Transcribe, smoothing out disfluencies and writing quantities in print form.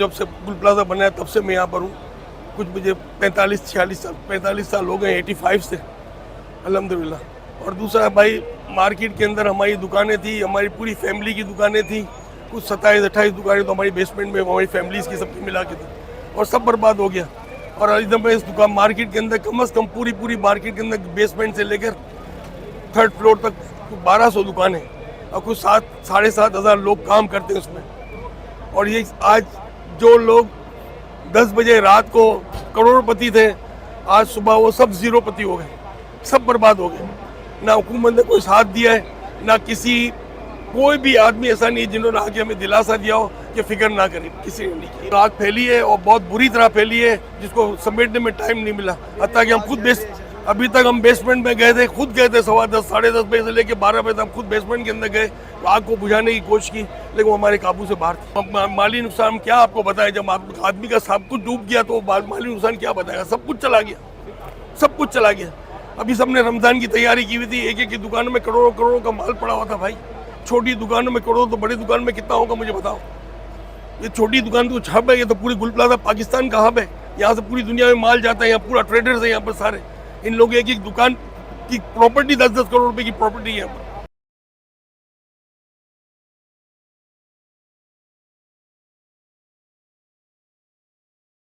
जब से गुल प्लाजा बना है तब से मैं यहाँ पर हूँ। कुछ मुझे 45 साल हो गए, 85 से अल्हम्दुलिल्लाह। और दूसरा भाई, मार्केट के अंदर हमारी दुकानें थी, हमारी पूरी फैमिली की दुकानें थी। कुछ 27-28 दुकानें तो हमारी बेसमेंट में हमारी फैमिलीज की सबकी मिला के थी, और सब बर्बाद हो गया। और एकदम इस दुकान मार्केट के अंदर कम से कम पूरी मार्केट के अंदर बेसमेंट से लेकर 3rd फ्लोर तक 1200 दुकानें, और कुछ 7,500 लोग काम करते हैं उसमें। और ये आज जो लोग 10 बजे रात को करोड़पति थे, आज सुबह वो सब जीरोपति हो गए, सब बर्बाद हो गए। ना हुकूमत ने कोई साथ दिया है, ना कोई भी आदमी ऐसा नहीं है जिन्होंने आके हमें दिलासा दिया हो कि फिक्र ना करें, किसी ने नहीं की। आग फैली है और बहुत बुरी तरह फैली है, जिसको समेटने में टाइम नहीं मिला। हत्ता कि हम खुद अभी तक हम बेसमेंट में गए थे, खुद गए थे 10:15 साढ़े 10 बजे से लेकर 12 बजे तक हम खुद बेसमेंट के अंदर गए, तो आग को बुझाने की कोशिश की, लेकिन वो हमारे काबू से बाहर थी। माली नुकसान क्या आपको बताएं, जब आदमी का सब कुछ डूब गया तो माली नुकसान क्या बताएगा। सब कुछ चला गया, सब कुछ चला गया। अभी सबने रमजान की तैयारी की हुई थी, एक की दुकानों में करोड़ों का माल पड़ा हुआ था भाई। छोटी दुकानों में करोड़, तो बड़ी दुकान में कितना होगा मुझे बताओ। ये छोटी दुकान तो हब है, ये तो पूरी गुल प्लाजा पाकिस्तान का हब है। यहाँ से पूरी दुनिया में माल जाता है, यहाँ पूरा ट्रेडर्स है यहाँ पर सारे। इन लोग एक दुकान की प्रॉपर्टी 10-10 करोड़ रुपए की प्रॉपर्टी है यहाँ पर।